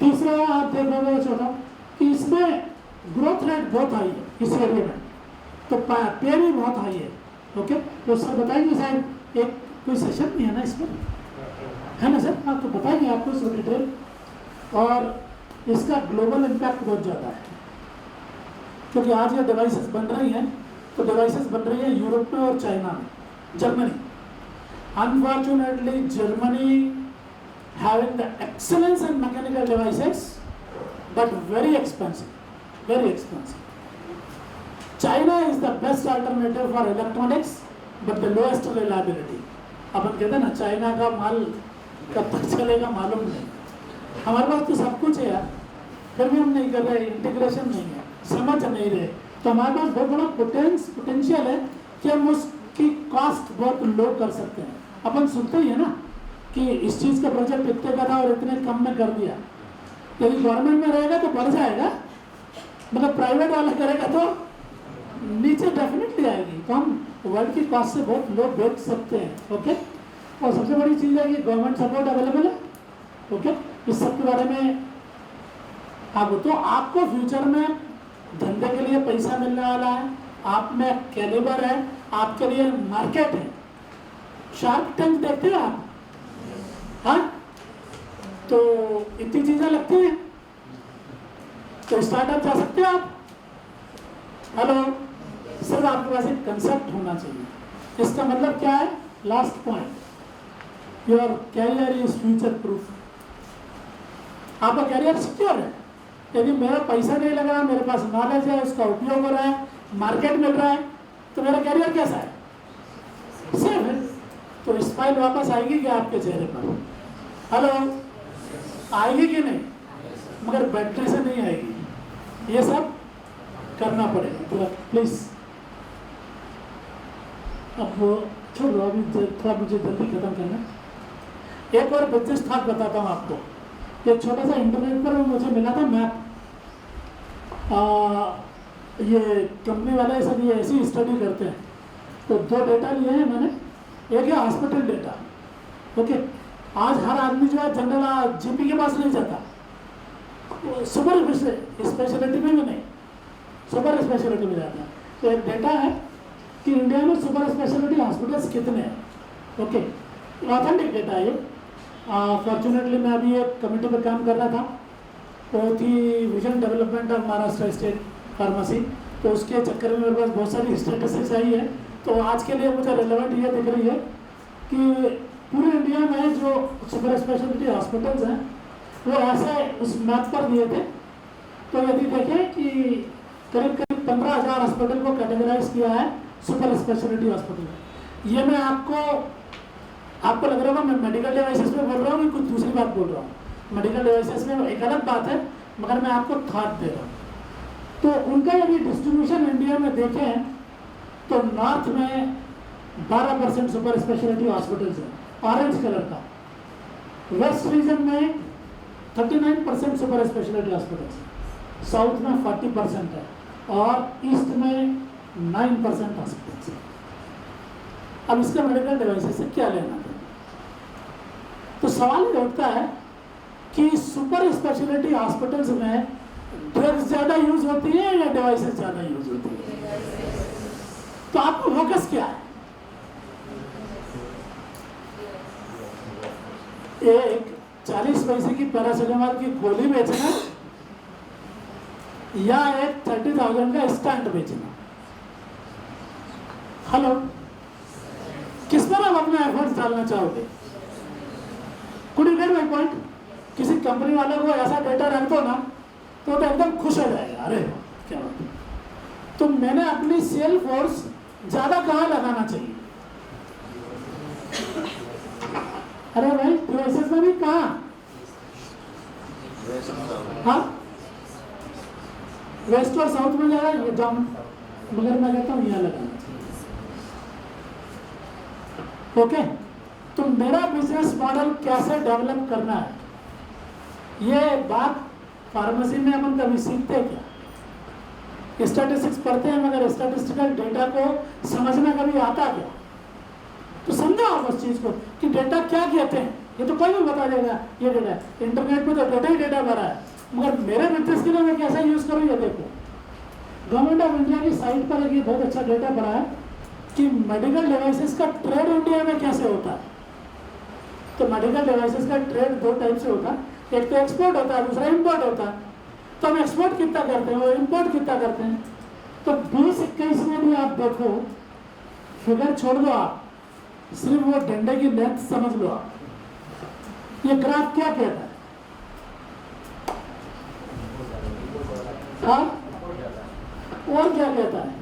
तीसरा आप देखोगे चौथा कि इसमें ग्रोथ रेट बहुत हाई है इस एरिया में, तो पे भी बहुत हाई है। ओके, तो सर बताएंगे शायद एक कोई सेशन भी है ना इसमें, है ना सर? हाँ, तो बताएंगे आपको इसको डिटेल। और इसका ग्लोबल इम्पैक्ट बहुत ज़्यादा है, क्योंकि आज ये डिवाइसेस बन रही हैं, तो डिवाइसेस बन रही है यूरोप में और चाइना में, Germany. Unfortunately Germany having the excellence in mechanical devices but very expensive. China is the best alternative for electronics but the lowest reliability. अपन कहते हैं ना चाइना का माल कब तक चलेगा मालूम नहीं। हमारे पास तो सब कुछ है यार, फिर भी हम नहीं कर रहे, इंटीग्रेशन नहीं है, समझ नहीं रहे। तो हमारे पास बहुत बड़ा पोटेंशियल है कि हम उसकी कॉस्ट बहुत लो कर सकते हैं। अपन सुनते ही है ना कि इस चीज़ का प्रोजेक्ट इतने का था और इतने कम में कर दिया। यदि गवर्नमेंट में रहेगा तो बढ़ जाएगा, मतलब प्राइवेट वाला करेगा तो नीचे डेफिनेटली आएगी। तो हम वर्ल्ड की कॉस्ट से बहुत लो बेच सकते हैं। ओके, और सबसे बड़ी चीज़ है कि गवर्नमेंट सपोर्ट अवेलेबल है। ओके, इस सब के बारे में अब तो आपको फ्यूचर में धंधे के लिए पैसा मिलने वाला है, आप में कैलिबर है, आपके लिए मार्केट है। शार्क टैंक देखते हैं आप? हाँ, तो इतनी चीजें लगती हैं, तो स्टार्टअप जा सकते हो आप। हेलो सर, आपके पास एक कंसेप्ट होना चाहिए। इसका मतलब क्या है? Last point, your career is future proof. आपका कैरियर सिक्योर है। यदि मेरा पैसा नहीं लग रहा, मेरे पास नॉलेज है, उसका उपयोग हो रहा है, मार्केट मिल रहा है, तो मेरा कैरियर कैसा है? सेफ है। तो स्माइल वापस आएगी क्या आपके चेहरे पर? हेलो, आएगी कि नहीं? मगर बैटरी से नहीं आएगी। ये सब करना पड़ेगा। तो प्लीज अब छोड़ो, अभी थोड़ा मुझे जल्दी खत्म करना। एक और बिजनेस थॉट बताता हूँ आपको। एक छोटा सा इंटरनेट पर मुझे मिला था मैप। ये कंपनी वाले सब ये ऐसी स्टडी करते हैं। तो दो डेटा लिए हैं मैंने। एक है हॉस्पिटल डेटा। ओके, आज हर आदमी जो है जनरल जीपी के पास नहीं जाता, सुपर स्पेशलिटी में भी नहीं, सुपर स्पेशलिटी में जाता है। तो एक डेटा है कि इंडिया में सुपर स्पेशलिटी हॉस्पिटल्स कितने हैं। ओके, ऑथेंटिक डेटा है ये। फॉर्चुनेटली मैं अभी एक कमेटी पर काम कर रहा था, वो थी vision development of Maharashtra state pharmacy. तो उसके चक्कर में मेरे पास बहुत सारी स्टेटसेस आई है। तो आज के लिए मुझे रिलेवेंट ये दिख रही है कि पूरे इंडिया में जो सुपर स्पेशलिटी हॉस्पिटल्स हैं वो ऐसे उस मैप पर दिए थे। तो यदि देखें कि करीब 15,000 हॉस्पिटल को कैटेगराइज किया है सुपर स्पेशलिटी हॉस्पिटल। ये मैं आपको लग रहा होगा मैं मेडिकल डिवाइसेस में बोल रहा हूँ कि कुछ दूसरी बात बोल रहा हूँ। मेडिकल डिवाइसेस में एक अलग बात है, मगर मैं आपको थॉट दे रहा हूँ। तो उनका यदि डिस्ट्रीब्यूशन इंडिया में देखें तो नॉर्थ में 12% सुपर स्पेशलिटी हॉस्पिटल्स हैं, ऑरेंज कलर का। वेस्ट रीजन में 39% सुपर स्पेशलिटी हॉस्पिटल्स, साउथ में 40% है और ईस्ट में 9% हॉस्पिटल्स है। अब इसका मेडिकल डिवाइसेस से क्या लेना है? तो सवाल ये उठता है कि सुपर स्पेशलिटी हॉस्पिटल्स में ड्रग्स ज़्यादा यूज होती है या डिवाइसेस ज़्यादा यूज होती है? तो आपका फोकस क्या है? एक 40 पैसे की पैरासिटामोल की गोली बेचना या एक 30,000 का स्टंट बेचना? हेलो, किस पर आप अपना एफर्ट्स डालना चाहोगे? Could you get my point? किसी कंपनी वाले को ऐसा डेटा रख दो ना तो एकदम खुश हो जाएगा, अरे क्या बात है। तो मैंने अपनी सेल फोर्स ज्यादा कहाँ लगाना चाहिए? अरे भाई डिवाइसेस में भी कहाँ? हाँ, वेस्ट और साउथ में लगा ये जाऊँ, मगर मैं कहता हूँ यहाँ लगाना चाहिए। ओके, तो मेरा बिजनेस मॉडल कैसे डेवलप करना है, ये बात फार्मेसी में अपन कभी सीखते क्या? स्टैटिस्टिक्स पढ़ते हैं मगर स्टैटिस्टिकल डेटा को समझना कभी आता क्या? तो समझो आप उस चीज को कि डेटा क्या कहते हैं। ये तो कोई भी बता देगा ये डेटा है। इंटरनेट पे तो डेटा ही डेटा भरा है, मगर मेरे बिजनेस के लिए मैं कैसा यूज़ करूँ ये देखो। गवर्नमेंट ऑफ इंडिया की साइट पर एक बहुत अच्छा डेटा पड़ा है कि मेडिकल डिवाइसेस का ट्रेड इंडिया में कैसे होता है। तो मेडिकल डिवाइसेस का ट्रेड दो टाइप से होता है, एक तो एक्सपोर्ट होता है, दूसरा इंपोर्ट होता है। तो हम एक्सपोर्ट कितना करते हैं, वो इंपोर्ट कितना करते हैं। तो 20-21 में भी आप देखो, फिगर छोड़ दो, आप सिर्फ वो डंडे की लेंथ समझ लो। आप ये ग्राफ क्या कहता है? हाँ, और क्या कहता है?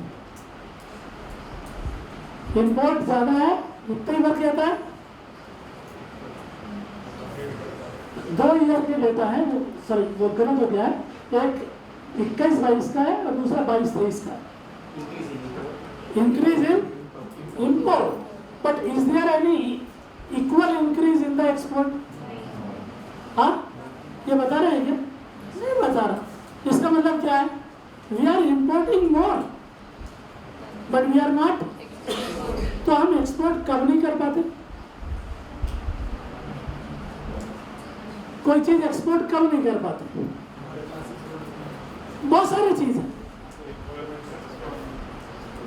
इंपोर्ट ज्यादा है, इतना ही बात कहता है। 2 ईयर के डेटा है, सॉरी वो गलत हो गया है, एक 21-22 का है और दूसरा 22-23 का है। Increase in import, but is there any equal increase in the export? हाँ, ये बता रहे हैं क्या? नहीं बता रहा। इसका मतलब क्या है? We are importing more but we are not. तो हम एक्सपोर्ट कब नहीं कर पाते? कोई चीज एक्सपोर्ट कब नहीं कर पाते? बहुत सारी चीज है,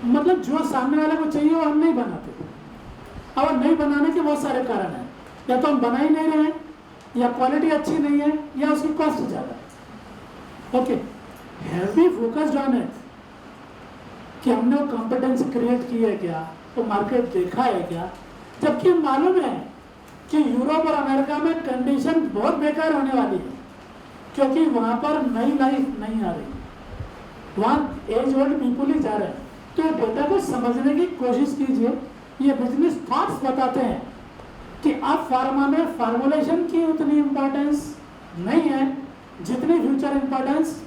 मतलब जो सामने वाले को चाहिए वो हम नहीं बनाते, और नहीं बनाने के बहुत सारे कारण हैं। या तो हम बना ही नहीं रहे हैं, या क्वालिटी अच्छी नहीं है, या उसकी कॉस्ट ज़्यादा है। Okay, have we focused on it कि हमने वो कॉम्पिटेंस क्रिएट की है क्या, तो मार्केट देखा है क्या? जबकि मालूम है कि यूरोप और अमेरिका में कंडीशन बहुत बेकार होने वाली है, क्योंकि वहाँ पर नई लाइफ नहीं आ रही, वहाँ एज ओल्ड पीपुल ही जा रहे हैं। तो डेटा को समझने की कोशिश कीजिए। ये बिजनेस थॉट्स बताते हैं कि अब फार्मा में फार्मुलेशन की उतनी इम्पोर्टेंस नहीं है जितनी फ्यूचर इम्पोर्टेंस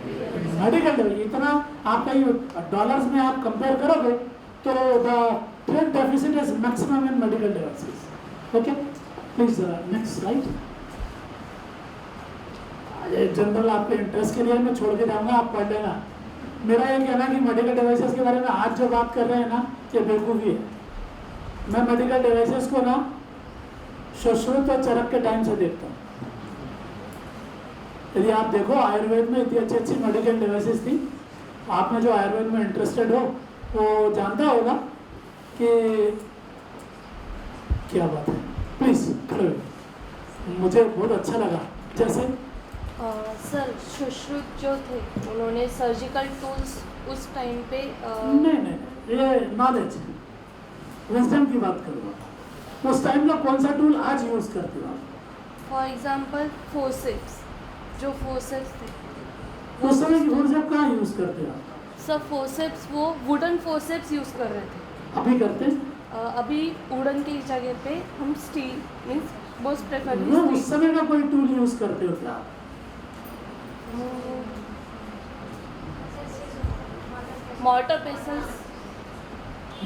मेडिकल डिवाइस। इतना आपका ये डॉलर्स में आप कंपेयर करोगे तो the trade deficit is maximum in medical devices. Okay, please next slide. General आपके इंटरेस्ट के लिए मैं छोड़ के जाऊंगा, आप पढ़ लेना। मेरा ये कहना है कि मेडिकल डिवाइसेस के बारे में आज जो बात कर रहे हैं ना, ये बेवकूफ़ी है। मैं मेडिकल डिवाइसेस को ना सुश्रुत और चरक के टाइम से देखता हूँ। यदि आप देखो, आयुर्वेद में इतनी अच्छी अच्छी मेडिकल डिवाइसेस थी। आप में जो आयुर्वेद में इंटरेस्टेड हो वो जानता होगा कि क्या बात है। प्लीज़ खड़े हो, मुझे बहुत अच्छा लगा। जैसे सर, सुश्रुत जो थे उन्होंने सर्जिकल टूल्स उस टाइम पे नहीं, ये नॉलेज विजडम की बात करूँगा। उस टाइम का कौन सा टूल आज यूज़ करते हो आप? फॉर एग्जांपल फोर्सेप्स, जो फोर्सेप्स थे उस समय की फोर्सेप कहाँ यूज़ करते हो आप? सर फोर्सेप्स वो वुडन फोर्सेप्स यूज़ कर रहे थे। अभी करते हैं? अभी वुडन की जगह पे हम स्टील मीन्स मोस्ट वो प्रेफरेबली उस समय का कोई टूल यूज़ करते हो क्या आप? मॉर्टर पेसल्स।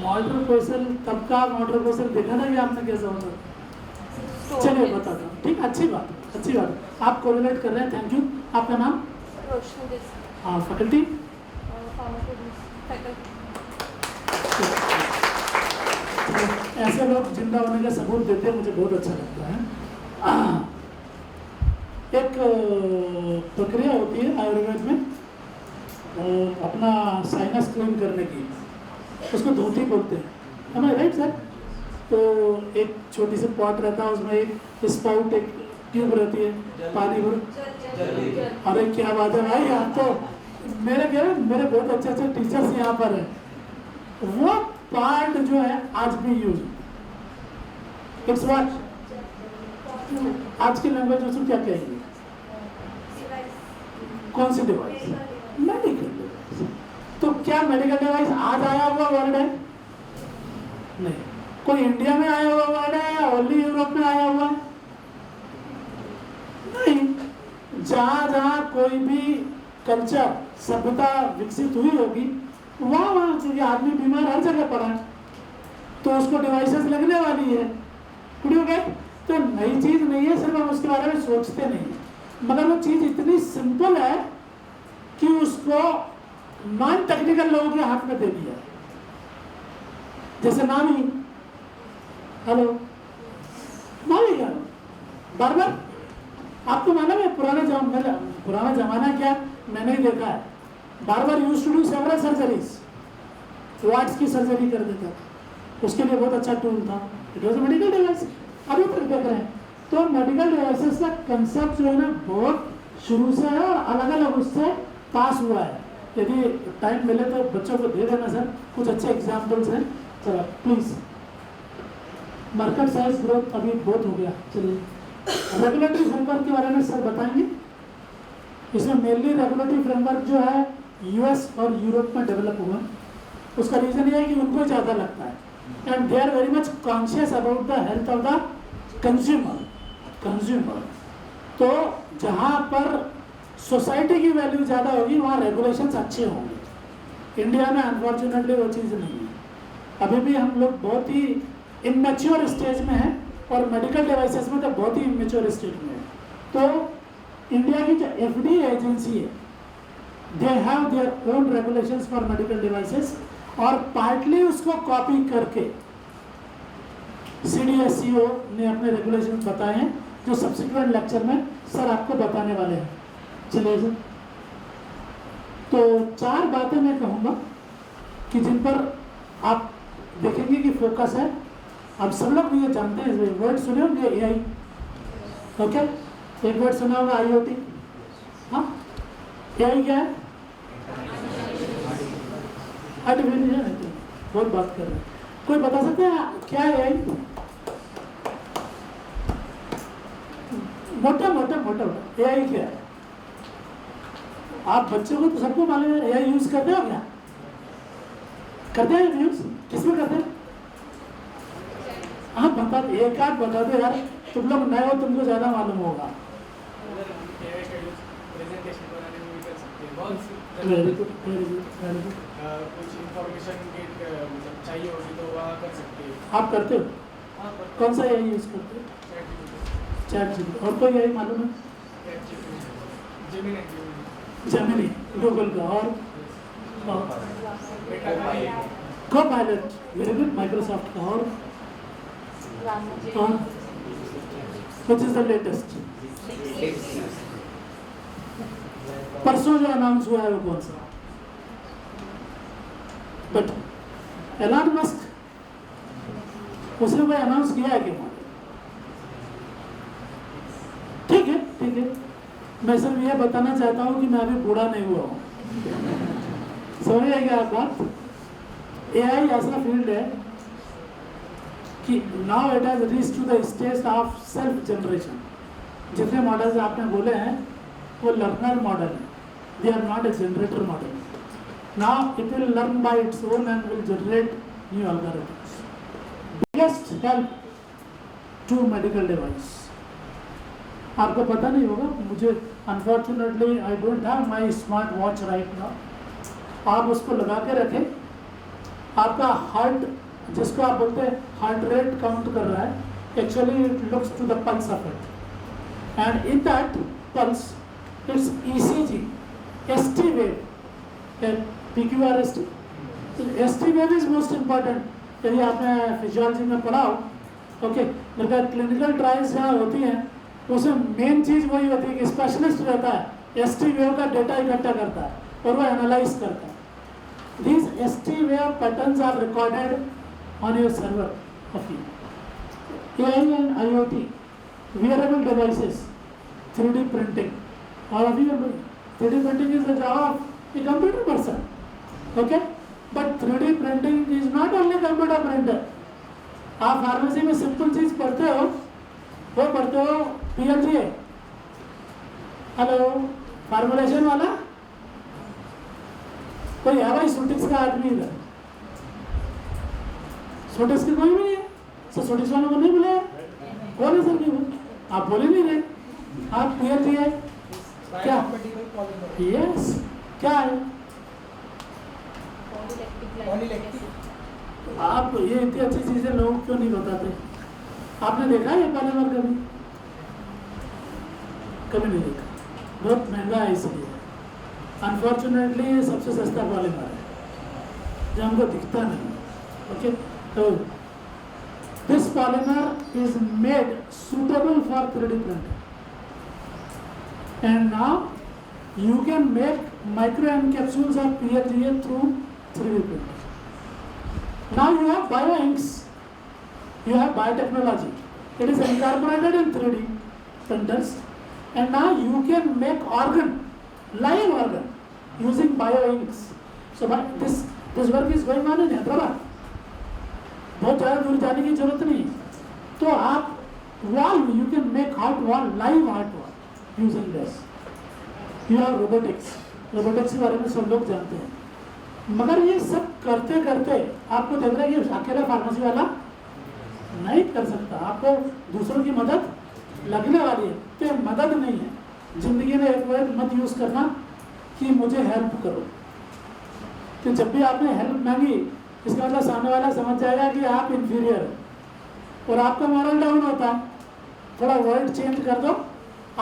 मॉर्टर पेसल तब का मॉर्टर पेसल देखा था कि आपने कैसा होता? चलिए बता दो। ठीक, अच्छी बात, अच्छी बात। आप कोरिलेट कर रहे हैं, थैंक यू। आपका नाम? रोशनी देसाई। हाँ, फैकल्टी? ऐसे लोग जिंदा होने का सबूत देते हैं, मुझे बहुत अच्छा लगता है। एक प्रक्रिया होती है आयुर्वेद में अपना साइनस क्लीन करने की, उसको धोती बोलते हैं, हमें राइट सर? तो एक छोटी सी पॉट रहता है, उसमें एक स्पाउट, एक ट्यूब रहती है, पानी भर। अरे क्या बात है भाई, आप तो मेरे बहुत अच्छे अच्छे टीचर्स यहाँ पर हैं। वो पार्ट जो है आज भी यूज, इट्स व्हाट आज की लैंग्वेज में क्या कहेंगे? कौन सी डिवाइस? Medical device. तो क्या मेडिकल डिवाइस आज आया हुआ वर्ड है? नहीं। कोई इंडिया में आया हुआ वर्ड है या ओनली यूरोप में आया हुआ है? नहीं। जहां जहां कोई भी कल्चर, सभ्यता विकसित हुई होगी, वहां क्योंकि आदमी बीमार हर जगह पड़ा है, तो उसको डिवाइसेस लगने वाली है। तो नई चीज नहीं है, सिर्फ हम उसके बारे में सोचते नहीं है, मगर वो चीज इतनी सिंपल है कि उसको नॉन टेक्निकल लोगों के हाथ में दे दिया। जैसे नामी, हेलो नामी क्या, बार बार आपको मालूम है पुराना जमाना क्या, मैंने ही देखा है, बार बार use to do several surgeries, wards की सर्जरी कर देता, उसके लिए बहुत अच्छा टूल था, इट वॉज मेडिकल डिवाइस। अभी तक देख रहे हैं तो मेडिकल डिवाइसेस का कंसेप्ट जो है ना बहुत शुरू से है और अलग अलग उससे पास हुआ है। यदि टाइम मिले तो बच्चों को दे देना सर, कुछ अच्छे एग्जाम्पल्स हैं। चलो प्लीज, मार्केट साइज ग्रोथ अभी बहुत हो गया। चलिए रेगुलेटरी फ्रेमवर्क के बारे में सर बताएंगे। इसमें मेनली रेगुलेटरी फ्रेमवर्क जो है यूएस और यूरोप में डेवलप हुआ, उसका रीजन ये है कि उनको ज़्यादा लगता है and they are very much conscious about the health of the consumer. तो जहाँ पर सोसाइटी की वैल्यू ज़्यादा होगी वहाँ रेगुलेशंस अच्छे होंगे। इंडिया में अनफॉर्चुनेटली वो चीज़ नहीं है, अभी भी हम लोग बहुत ही इमेच्योर स्टेज में हैं और मेडिकल डिवाइसेस में तो बहुत ही इमेच्योर स्टेज में है। तो इंडिया की जो एफडीए एजेंसी है, they have their own regulations for medical devices और पार्टली उसको कॉपी करके CDSCO ने अपने रेगुलेशंस बताए हैं जो सब्सिक्वेंट लेक्चर में सर आपको बताने वाले हैं। चलिए सर, तो 4 बातें मैं कहूँगा कि जिन पर आप देखेंगे कि फोकस है। अब सब लोग भी ये जानते हैं, वर्ड सुने होंगे AI, ओके, एक वर्ड सुना होगा IoT। हाँ, AI क्या है? आर्टिफिशियल, बहुत बात कर रहे हैं। कोई बता सकते हैं क्या है AI? मोटा AI क्या है? आप बच्चों को तो सबको मालूम है, AI यूज करते हो क्या? करते हैं यूज? किसमें करते हैं? हाँ बता, एक आध बता दो यार, तुम लोग नए हो, तुमको ज्यादा मालूम होगा। Very good. कुछ इंफॉर्मेशन चाहिए होगी तो वहाँ कर सकते हैं। आप करते हो? कौन सा AI यूज करते हो? ChatGPT। और कोई AI मालूम है? जेमिनी गूगल का। और Copilot, वेरी गुड, माइक्रोसॉफ्ट का। और which is the latest? परसों जो अनाउंस हुआ है वो कौन सा? बट एलन मस्क, उसने कोई अनाउंस किया है क्या? ठीक है, मैं सिर्फ ये बताना चाहता हूँ कि मैं अभी बूढ़ा नहीं हुआ हूँ। समझिए क्या आप बात? AI ऐसा फील्ड है कि now it has reached to the stage of self generation. जितने मॉडल्स आपने बोले हैं वो लर्नर मॉडल है, they are not a generator model. Now it will learn by its own and will generate new algorithms. Biggest help to medical device, आपको पता नहीं होगा, मुझे unfortunately I don't have my smart watch right now. आप उसको लगा के रखें, आपका हार्ट, जिसको आप बोलते हैं हार्ट रेट काउंट कर रहा है, actually it looks to the pulse of it and in that pulse it's ECG, ST wave, PQRST। ST wave is most important. यदि आपने फिजियोलॉजी में पढ़ा हो, ओके, मगर क्लिनिकल ट्रायल्स जहाँ होती हैं उसमें मेन चीज़ वही होती है कि स्पेशलिस्ट रहता है, ST वेव का डेटा इकट्ठा करता है और वो एनालाइज करता है। These ST wave patterns are recorded on your server of you. AI and IoT, wearable devices, 3D printing. All of you are doing 3D printing is the job of a computer person, okay? But 3D printing is not only computer printer. आप pharmacy में simple चीज पढ़ते हो, वो पढ़ते हो PLGA, hello, formulation वाला कोई है भाई? सोटिक्स का आदमी इधर, सोटिक्स के कोई भी नहीं है, सोटिक्स वालों को नहीं मिले, कौन है सर? नहीं, आप बोले नहीं रहे, आप PLGA क्या? यस, क्या है? आप ये इतनी अच्छी चीजें लोगों को क्यों नहीं बताते? आपने देखा है ये पॉलीमर कभी? कभी नहीं देखा, बहुत महंगा है इसलिए। अनफॉर्चुनेटली सबसे सस्ता पॉलीमर है जो हमको दिखता नहीं। ओके, तो this polymer is made suitable for 3D printing. And now you can make microencapsules of PLGA through 3D printing. Now you have bioinks, you have biotechnology. It is incorporated in 3D printers, and now you can make organ, live organ, using bioinks. So this work is going on in Hyderabad. बहुत ज़्यादा दूर जाने की जरूरत नहीं है. तो आप wall, you can make heart wall, live heart wall using this. You have robotics. Robotics के बारे में सब लोग जानते हैं. मगर ये सब करते करते आपको देख रहा है कि अकेला फार्मेसी वाला नहीं कर सकता. आपको दूसरों की मदद लगने वाली है. तो ये मदद नहीं है. जिंदगी में एक वर्ड मत यूज़ करना कि मुझे हेल्प करो. तो जब भी आपने हेल्प मांगी, इसका मतलब सामने वाला समझ जाएगा कि आप इंफीरियर हो और आपका मॉरल डाउन होता है. थोड़ा वर्ड चेंज कर दो.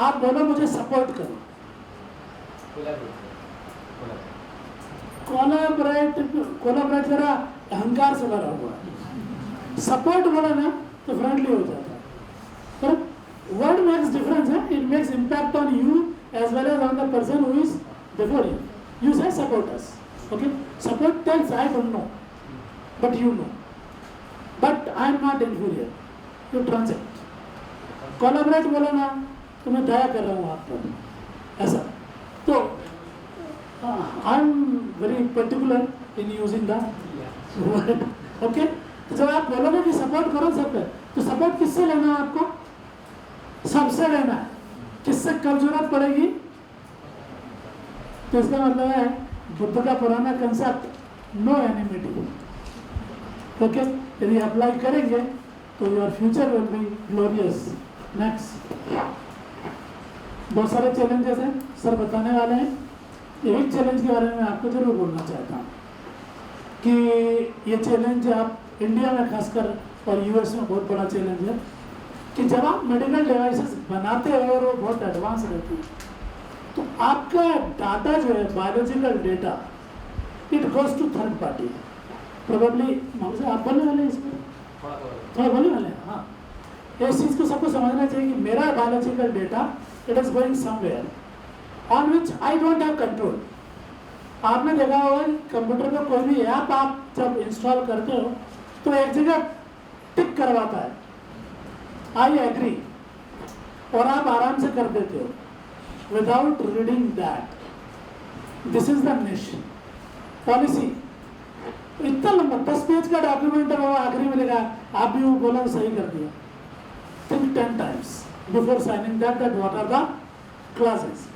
आप बोलो मुझे सपोर्ट करो. कोलैबोरेट जरा अहंकार से भरा हुआ है. सपोर्ट बोला ना तो फ्रेंडली हो जाता है. पर वर्ड मेक्स डिफरेंस है. It makes impact on you as well as on the person who is before you. You say support us. Okay, support tells I don't know but you know, but I am not inferior. You transact. Collaborate बोला ना तो मैं दया कर रहा हूँ आप पर, ऐसा. तो I am very particular in using the word. Okay? तो जब आप बोलोगे कि सपोर्ट करो सब पे, तो सपोर्ट किससे लेना है आपको? सबसे लेना है. किससे कब जरूरत पड़ेगी? तो इसका मतलब है बुद्ध का पुराना कंसेप्ट नो एनिमिटी. ओके, यदि अप्लाई करेंगे तो your future will be glorious. Next, बहुत सारे चैलेंजेस हैं सर बताने वाले हैं. एक चैलेंज के बारे में आपको जरूर बोलना चाहता हूँ कि ये चैलेंज आप इंडिया में खासकर और यूएस में बहुत बड़ा चैलेंज है कि जब आप मेडिकल डिवाइसेस बनाते हो और वो बहुत एडवांस रहती है, तो आपका डाटा जो है biological data it goes to third party. Probably आप बोलने वाले हैं इसमें, थोड़ा बोलने वाले हैं. हाँ, इस चीज़ को सबको समझना चाहिए कि मेरा biological data it is going somewhere on which I don't have control. आपने देखा होगा कंप्यूटर में कोई भी ऐप आप जब इंस्टॉल करते हो तो एक जगह टिक करवाता है आई एग्री, और आप आराम से कर देते हो without reading that. This is the निश पॉलिसी. इतना लंबा 10 पेज का डॉक्यूमेंट है, वो आखिरी में लिखा आप भी वो बोला सही कर दिया. Think 10 times before signing that what are the classes.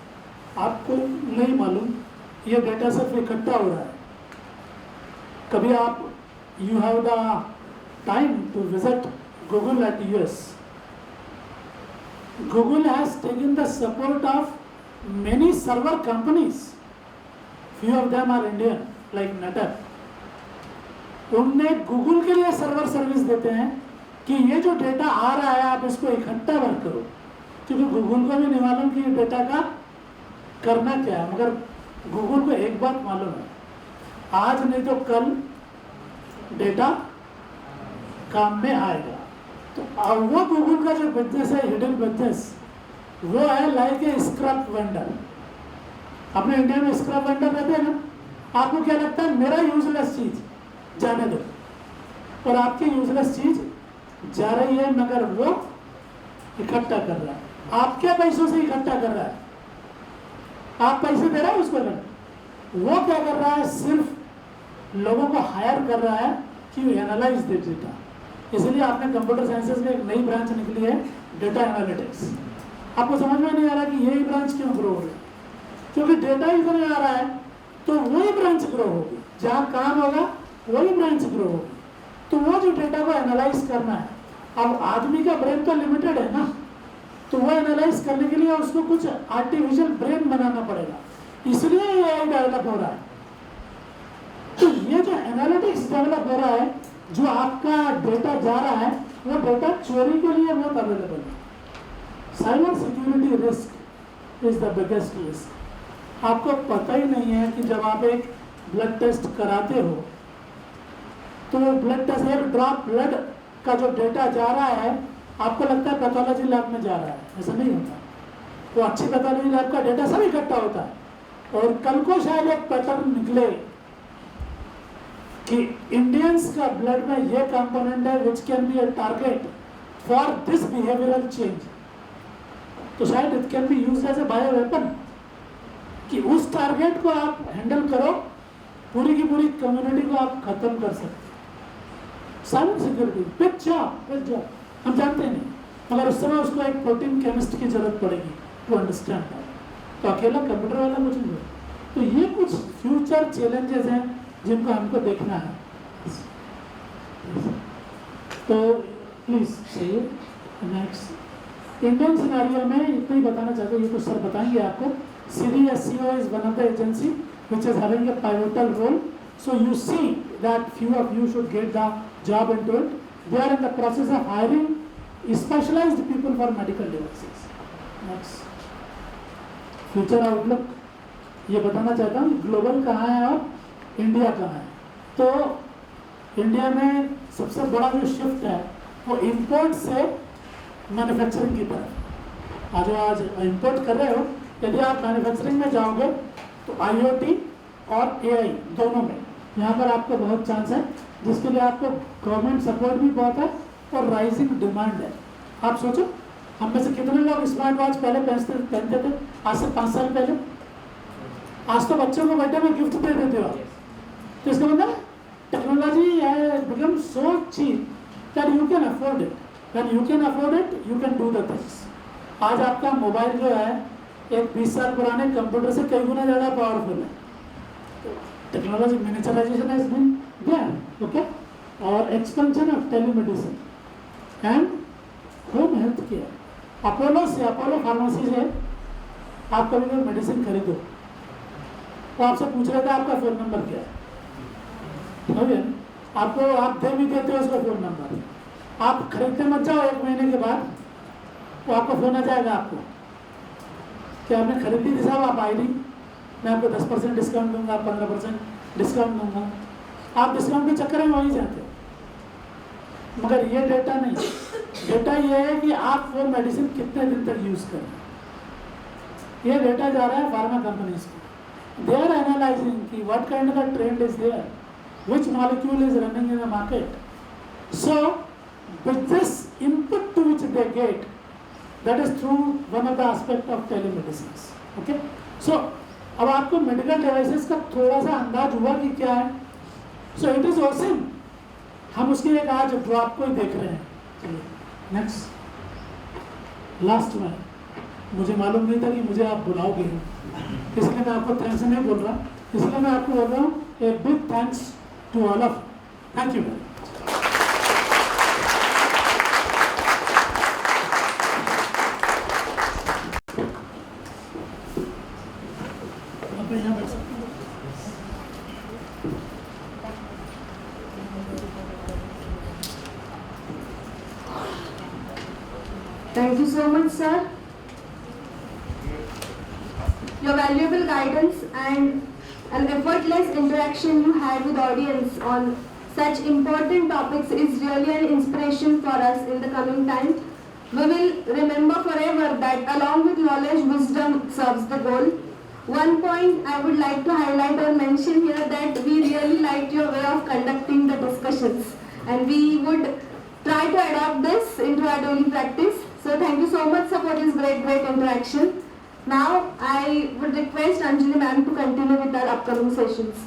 आपको नहीं मालूम ये डेटा सिर्फ इकट्ठा हो रहा है. कभी आप you have the time to visit Google at US. Google has taken the support of many server companies. Few of them are Indian like Netup. उनने गूगल के लिए सर्वर सर्विस देते हैं कि ये जो डेटा आ रहा है आप इसको इकट्ठा मत करो, क्योंकि गूगल को भी नहीं मालूम कि ये डेटा का करना क्या है. मगर गूगल को एक बात मालूम है, आज नहीं तो कल डेटा काम में आएगा. तो अब वो गूगल का जो बिजनेस है, हिडन बिजनेस, वो है लाइक ए स्क्रैप वेंडर. अपने इंडिया में स्क्रैप वेंडर रहते हैं ना. आपको क्या लगता है मेरा यूजलेस चीज जाने दो, और आपकी यूजलेस चीज जा रही है, मगर वो इकट्ठा कर रहा है. आपके पैसों से इकट्ठा कर रहा है. आप पैसे दे रहे हैं उसको, वो क्या कर रहा है, सिर्फ लोगों को हायर कर रहा है कि एनालाइज द डेटा. इसलिए आपने कंप्यूटर साइंसेज में एक नई ब्रांच निकली है, डेटा एनालिटिक्स. आपको समझ में नहीं आ रहा कि यही ब्रांच क्यों ग्रो हो रही है, क्योंकि डेटा इधर आ रहा है तो वही ब्रांच ग्रो होगी. जहाँ काम होगा वही ब्रांच ग्रो होगी. तो वो जो डेटा को एनालाइज करना है, अब आदमी का ब्रेन तो लिमिटेड है ना, तो वो एनालाइज करने के लिए उसको कुछ आर्टिफिशियल ब्रेन बनाना पड़ेगा. इसलिए एआई डेवलप हो रहा है. तो ये जो एनालिटिक्स डेवलप हो रहा है, जो आपका डेटा जा रहा है, वो डेटा चोरी के लिए बहुत अवेलेबल है. Cyber security risk is the biggest risk. आपको पता ही नहीं है कि जब आप एक ब्लड टेस्ट कराते हो तो वो ब्लड टेस्ट, एक ड्रॉप ब्लड का जो डेटा जा रहा है, आपको लगता है पैथोलॉजी लैब में जा रहा है, ऐसा नहीं होता। तो अच्छी पैथोलॉजी लैब का डेटा सब इकट्ठा होता है, और कल को शायद एक पैटर्न निकले कि इंडियंस का ब्लड में ये कंपोनेंट है which can be a target for this behavioural change, तो शायद it can be used as a bio weapon, कि उस टारगेट को आप हैंडल करो, पूरी की पूरी कम्युनिटी को आप खत्म कर सकते। साइबर सिक्योरिटी बिग जॉब, हम जानते नहीं, मगर उस समय उसको एक प्रोटीन केमिस्ट की जरूरत पड़ेगी टू अंडरस्टैंड, तो अकेला कंप्यूटर वाला कुछ नहीं है। तो ये कुछ फ्यूचर चैलेंजेस हैं जिनको हमको देखना है। तो प्लीज से नेक्स्ट इंडियन सिनेरियो में इतना ही बताना चाहते हैं, ये कुछ सर बताएंगे आपको। CDSCO is one of the agency which is having a pivotal role. So you see that few of you should get the job into it. They are in the process of hiring specialized people for medical devices. Next. Future outlook ये बताना चाहता हूँ, global कहाँ है और India कहाँ है। तो इंडिया में सबसे बड़ा जो शिफ्ट है वो इम्पोर्ट से मैन्युफैक्चरिंग की तरफ। आज इम्पोर्ट कर रहे हो, यदि आप मैन्युफैक्चरिंग में जाओगे तो IoT और AI दोनों में यहाँ पर आपको बहुत चांस है, जिसके लिए आपको गवर्नमेंट सपोर्ट भी बहुत है और राइजिंग डिमांड है। आप सोचो, हम में से कितने लोग स्मार्ट वॉच पहले पहनते थे आज से 5 साल पहले? आज तो बच्चों को बर्थडे में गिफ्ट दे देते हो आप। तो इसका मतलब टेक्नोलॉजी है become so cheap that you can afford it, when you can afford it you can do the things. आज आपका मोबाइल जो है एक 20 साल पुराने कंप्यूटर से कई गुना ज़्यादा पावरफुल है। Technology miniaturisation has been there, okay. और expansion of telemedicine and home health care, Apollo Pharmacy से आप कभी कोई मेडिसिन खरीदो तो आपसे पूछ रहे थे आपका फ़ोन नंबर क्या है, ओके। आपको आप दे भी देते हो उसका फ़ोन नंबर, आप खरीदते मत जाओ, 1 महीने के बाद तो आपका फ़ोन आ जाएगा आपको कि आपने खरीदी थी साहब, आप आई नहीं, मैं आपको 10% डिस्काउंट दूंगा, 15% डिस्काउंट दूंगा। आप डिस्काउंट के चक्कर में वहीं जाते हो, मगर ये डेटा नहीं। डेटा ये है कि आप वो मेडिसिन कितने दिन तक यूज़ करें, ये डेटा जा रहा है फार्मा कंपनीज को। दे आर एनालाइजिंग कि what kind of trend is there, which molecule is running in the market. So with this input to which they get, that is through one of the aspect of telemedicine, okay? So अब आपको medical devices का थोड़ा सा अंदाज हुआ कि क्या है। सो इट इज ऑसम, हम उसकी एक आज ड्रॉप को ही देख रहे हैं। चलिए नेक्स्ट, लास्ट में मुझे मालूम नहीं था कि मुझे आप बुलाओगे, इसलिए मैं आपको थैंक्स नहीं बोल रहा, इसलिए मैं आपको बोल रहा हूँ a big thanks to all of, thank you. Thank you so much, sir. Your valuable guidance and an effortless interaction you had with audience on such important topics is really an inspiration for us in the coming time. We will remember forever that along with knowledge, wisdom serves the goal. One point I would like to highlight or mention here that we really liked your way of conducting the discussions, and we would try to adopt this into our daily practice. So thank you so much, sir, for this great interaction. Now I would request Anjali ma'am to continue with our upcoming sessions.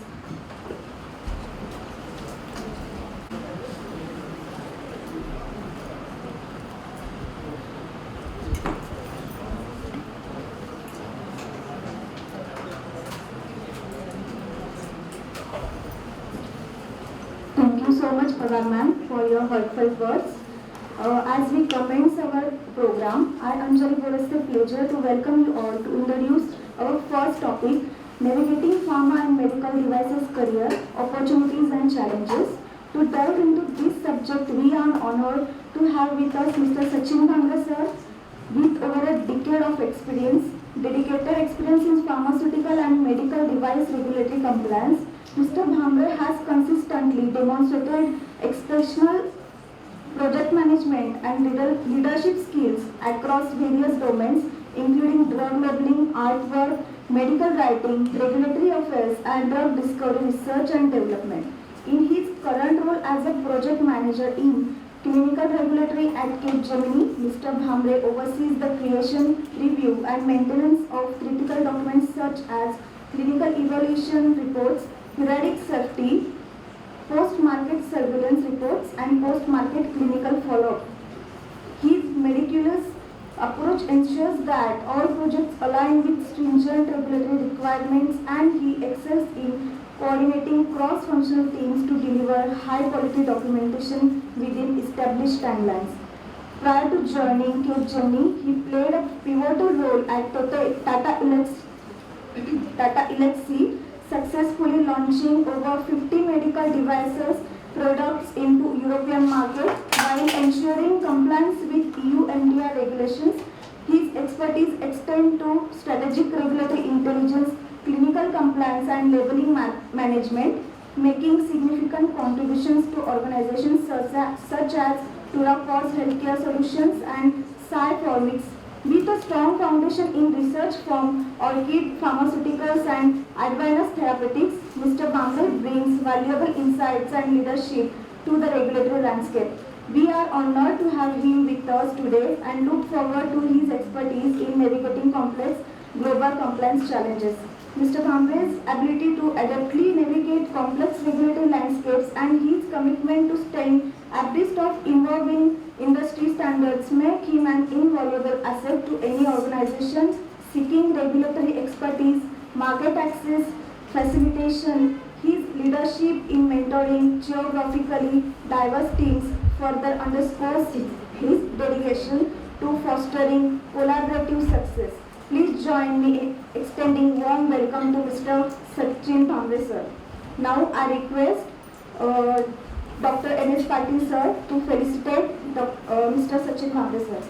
Thank you so much, Pradhan ma'am, for your heartfelt words. As we commence our program, I, Anjali, it's a pleasure to welcome you all to introduce our first topic, Navigating Pharma and Medical Devices Career, Opportunities and Challenges. To delve into this subject, we are honored to have with us Mr. Sachin Bhamre sir, with over a decade of experience, dedicated experience in pharmaceutical and medical device regulatory compliance. Mr. Bhamre has consistently demonstrated exceptional project management and leadership skills across various domains, including drug labeling, artwork, medical writing, regulatory affairs, and drug discovery research and development. In his current role as a project manager in clinical regulatory at Capgemini, Mr. Bhamre oversees the creation, review, and maintenance of critical documents such as clinical evaluation reports, periodic safety, post-market surveillance reports, and post-market clinical follow-up. His meticulous approach ensures that all projects align with stringent regulatory requirements, and he excels in coordinating cross-functional teams to deliver high-quality documentation within established timelines. Prior to joining Capgemini, he played a pivotal role at Tata Elxsi, successfully launching over 50 medical devices products into European market while ensuring compliance with EU MDR regulations. His expertise extends to strategic regulatory intelligence, clinical compliance, and labeling management, making significant contributions to organizations such as Turapos Healthcare Solutions and Pharmacon. With a strong foundation in research from Orchid Pharmaceuticals and Advanced Therapeutics, Mr. Bhamre brings valuable insights and leadership to the regulatory landscape. We are honored to have him with us today and look forward to his expertise in navigating complex global compliance challenges. Mr. Bhamre's ability to adeptly navigate complex regulatory landscapes and his commitment to staying abreast of evolving industry standards make him an invaluable asset to any organization seeking regulatory expertise, market access, facilitation. His leadership in mentoring geographically diverse teams further underscores his dedication to fostering collaborative success. Please join me in extending warm welcome to Mr. Sachin Bhamre sir. Now I request Dr. N.S. Patil sir to felicitate Mr. Sachin Bhamre sir.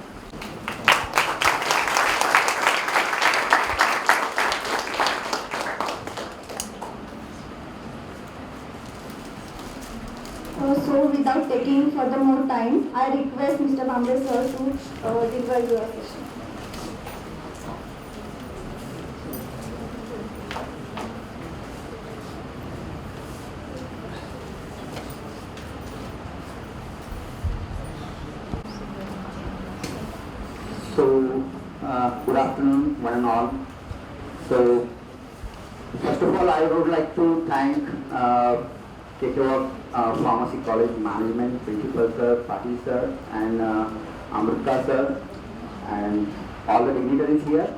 So without taking further more time, I request Mr. Bhamre sir to deliver your session. So, good afternoon, one and all. So, first of all, I would like to thank K K Wagh Pharmacy College Management, Principal Sir, Patil Sir, and Amrita Sir, and all the dignitaries here.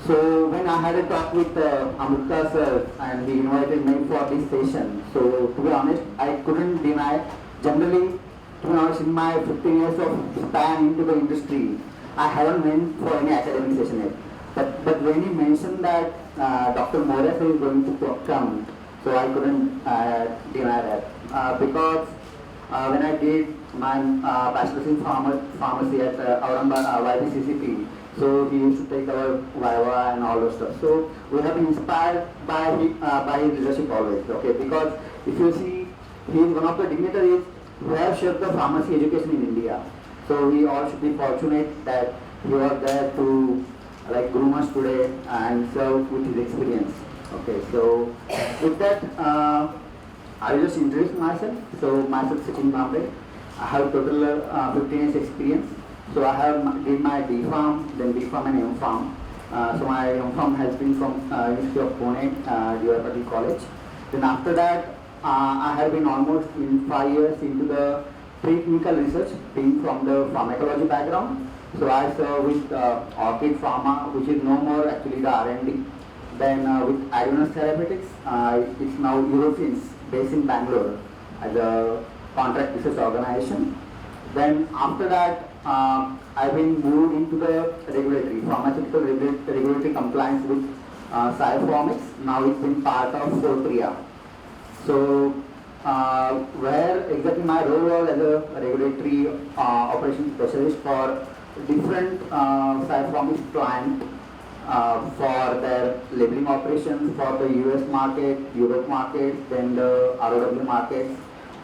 So, when I had a talk with Amrita Sir, and he invited me for this session, so to be honest, I couldn't deny. Generally, to be honest, in my 15 years of span into the industry, I haven't went for any academic session yet. But when he mentioned that Dr. Moria is going to come, so I couldn't deny that. Because when I did my bachelor's in pharmacy at Aurangabad YPCCP, so he used to take our Viva and all those stuff. So we have been inspired by his leadership always, okay? Because if you see, he is one of the dignitaries who have shaped the pharmacy education in India. So we all should be fortunate that he was there to groom us today and serve with his experience. Okay, so with that, I will just introduce myself. So myself Sachin Bhamre. I have total 15 years experience. So I have did my D Pharm, then B Pharm and M Pharm. So my M Pharm has been from University of Pune, Patil College. Then after that, I have been almost in 5 years into the preclinical research, being from the pharmacology background. So I serve with Orchid Pharma, which is no more actually the R&D. Then with Advanced Therapeutics, it's now Eurofins, based in Bangalore, as a contract research organization. Then after that, I've been moved into the regulatory, pharmaceutical regulatory compliance with Pharmacon. Now it's been part of Fortria. So where exactly my role was as a regulatory operations specialist for different Pharmacon clients for their labeling operations for the US market, Europe market, then the ROW markets,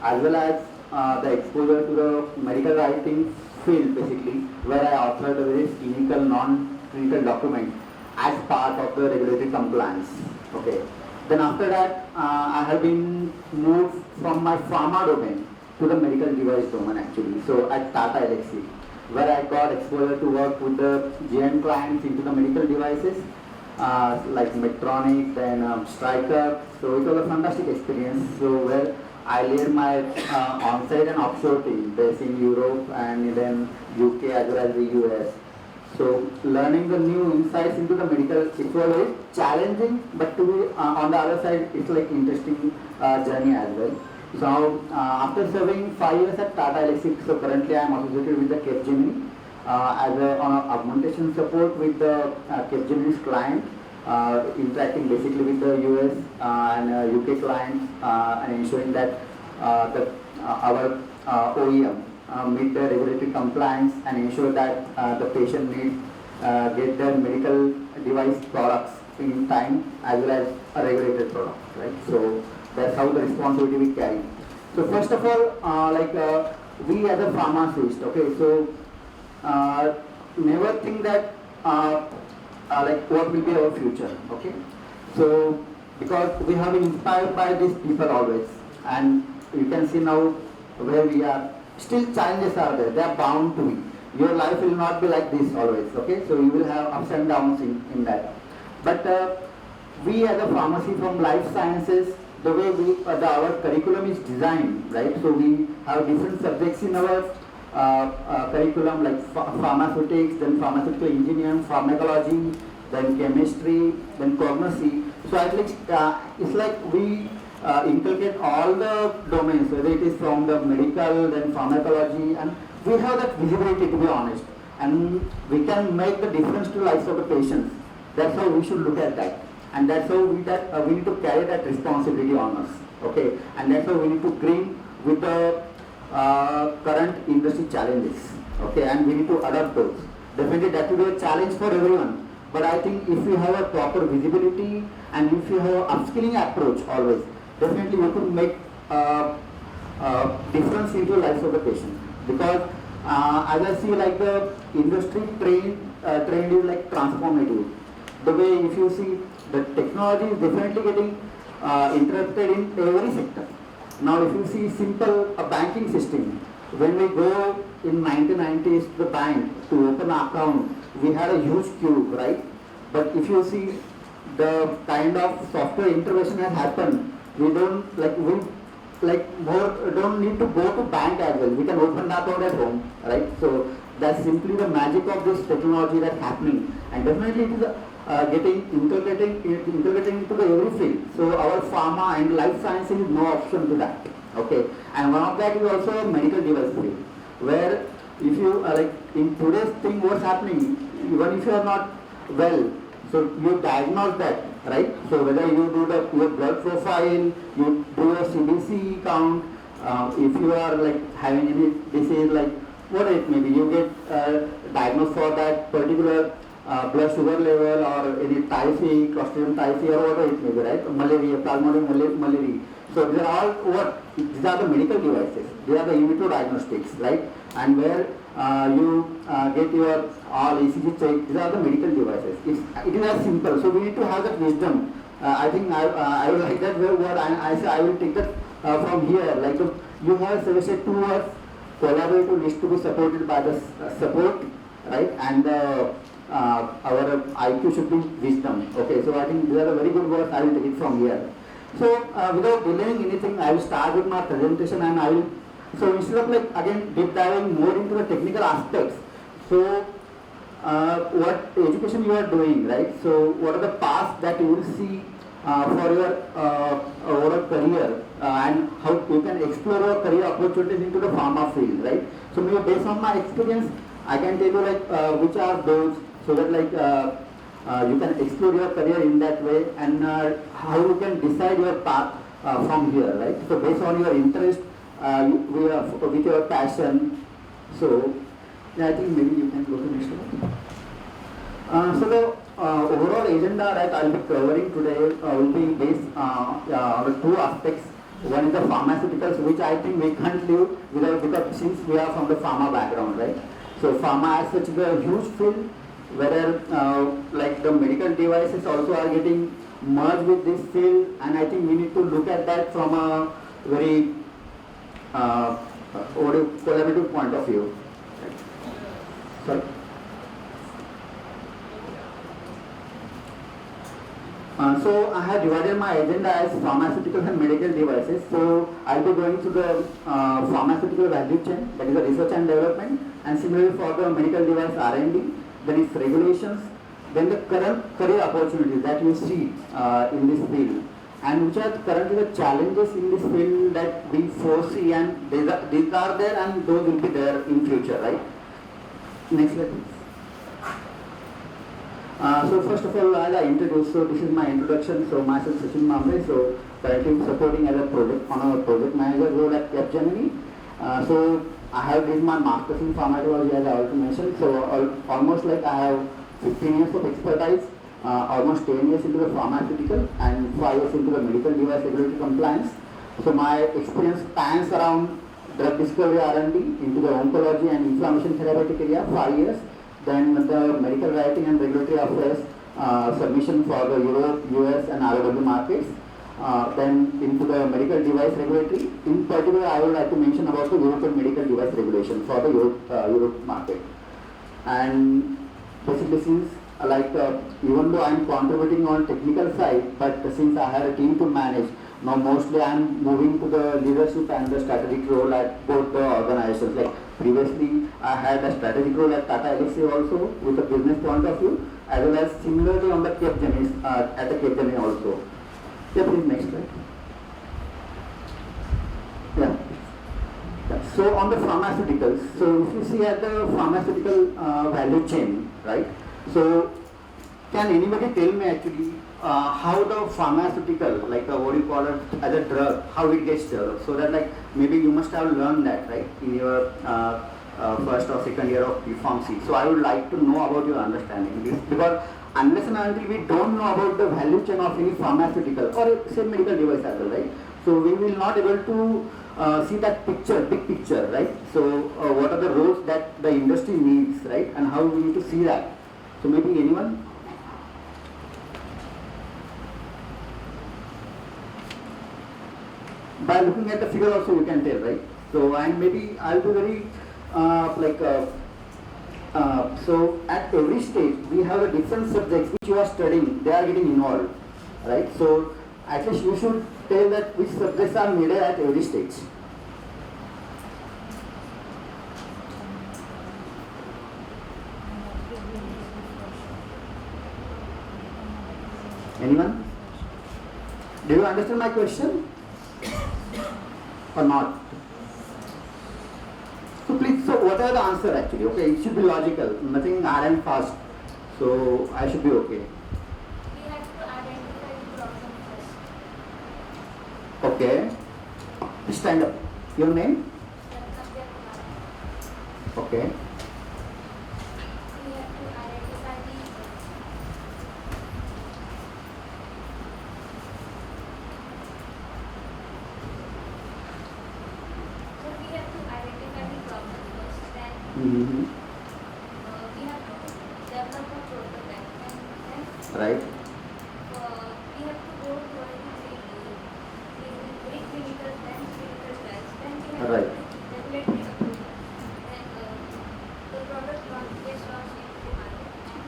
as well as the exposure to the medical writing field basically, where I authored a very clinical, non-clinical document as part of the regulatory compliance. Okay. Then after that, I have been moved from my pharma domain to the medical device domain actually. So at Tata Elxsi, where I got exposure to work with the GM clients into the medical devices, like Medtronic, then Stryker. So it was a fantastic experience. So where I led my on-site and offshore team based in Europe and then UK as well as the US. So learning the new insights into the medical, it was very challenging, but to be on the other side, it's like interesting journey as well. So after serving 5 years at Tata Elxsi, so currently I am associated with the Capgemini as on augmentation support with the Capgemini's client, interacting basically with the US and UK clients and ensuring that our OEM meet the regulatory compliance and ensure that the patient needs get their medical device products in time as well as a regulated product, right? So that's how the responsibility we carry. So first of all, we as a pharmacist, okay, so never think that what will be our future, okay? So because we have been inspired by these people always, and you can see now where we are. Still challenges are there, they are bound to be. Your life will not be like this always, okay? So you will have ups and downs in that. But we as a pharmacy from life sciences, the way our curriculum is designed, right? So we have different subjects in our curriculum like pharmaceutics, then pharmaceutical engineering, pharmacology, then chemistry, then cognosy. So at least it's like we inculcate all the domains, whether it is from the medical, then pharmacology, and we have that visibility to be honest, and we can make the difference to lives of the patients. That's how we should look at that, and that's how we need to carry that responsibility on us, okay? And that's how we need to green with the current industry challenges, okay? And we need to adapt those. Definitely that will be a challenge for everyone, but I think if we have a proper visibility and if you have an upskilling approach always, definitely we could make difference into lives of the patient. Because as I see, like the industry trend is like transformative. The way if you see the technology is definitely getting interrupted in every sector. Now if you see simple a banking system, when we go in 1990s to the bank to open an account, we had a huge queue, right? But if you see the kind of software intervention has happened, we don't need to go to bank as well. We can open the account at home, right? So that's simply the magic of this technology that's happening, and definitely it is getting integrating into the every field. So our pharma and life sciences is no option to that, okay? And one of that is also a medical device field, where if you like in today's thing, what's happening? Even if you are not well, so you diagnose that, right? So whether you do your blood profile, you do your CBC count, if you are like having any disease, like what it may be, you get diagnosed for that particular blood sugar level or any typhoid, Clostridium typhi or whatever it may be, right? Malaria, pulmonary malaria. So these are all these are the medical devices. They are the in vitro diagnostics, right? And where you get your all ECG check, these are the medical devices. It is as simple. So we need to have that wisdom. I think I will like that word. I will take that from here. Like you have suggested 2 words: collaborative needs to be supported by the support, right? And our IQ should be wisdom. Okay. So I think these are the very good words. I will take it from here. So without delaying anything, I will start with my presentation, and I will. So instead of like again deep diving more into the technical aspects, so what education you are doing, right? So what are the paths that you will see for your overall career, and how you can explore your career opportunities into the pharma field, right? So maybe based on my experience, I can tell you like which are those, so that like you can explore your career in that way, and how you can decide your path from here, right? So based on your interest, with your passion. So yeah, I think maybe you can go to next one. So the overall agenda that I'll be covering today will be based on the 2 aspects. One is the pharmaceuticals, which I think we can't live without, because since we are from the pharma background, right? So pharma as such is a huge field, whether like the medical devices also are getting merged with this field, and I think we need to look at that from a very collaborative point of view. Sorry. So I have divided my agenda as pharmaceuticals and medical devices. So I'll be going through the pharmaceutical value chain, that is the research and development, and similarly for the medical device R&D, then its regulations, then the current career opportunities that you see in this field, and which are currently the challenges in this field that we foresee, and these are there and those will be there in future, right? Next slide, please. So first of all, as I introduced, so this is my introduction. So myself Sachin Mamre, so currently supporting as a project manager role at Capgemini. So I have did my master's in pharmacology, as I also mentioned. So almost like I have 15 years of expertise, almost 10 years into the pharmaceutical and 5 years into the medical device regulatory compliance. So my experience spans around drug discovery R&D into the oncology and inflammation therapeutic area, 5 years. Then the medical writing and regulatory affairs submission for the Europe, US and ROW markets. Then into the medical device regulatory. In particular, I would like to mention about the European medical device regulation for the Europe market. And basically since even though I am contributing on technical side, but since I have a team to manage, now mostly I am moving to the leadership and the strategic role at both the organizations. Like previously I had a strategic role at Tata Elixir also with a business point of view, as well as similarly on the Capgemini, at the Capgemini also. Yeah, please next slide. Yeah. So on the pharmaceuticals, so if you see at the pharmaceutical value chain, right? So can anybody tell me actually how the pharmaceutical, like what you call it as a drug, how it gets developed? So that like maybe you must have learned that, right, in your first or second year of pharmacy. So I would like to know about your understanding this, because unless and until we don't know about the value chain of any pharmaceutical or say medical device as well, right? So we will not able to see that picture, big picture, right? So what are the roles that the industry needs, right? And how we need to see that. So maybe anyone? By looking at the figure also you can tell, right? So and maybe I'll be very so at every stage we have a different subjects which you are studying, they are getting involved, right? So at least you should tell that which subjects are needed at every stage. Anyone? Do you understand my question? Or not? So please, so what are the answer actually? Okay, it should be logical, nothing hard and fast. So I should be okay. We have to identify the problem first. Okay. Please stand up. Your name? Okay. We have to identify the problem first. Then Mm-hmm. we have to develop a prototype. And Right. we have to go to preclinical, then clinical trials. Then we have Right. regulatory approval. Then the product gets launched into the market. And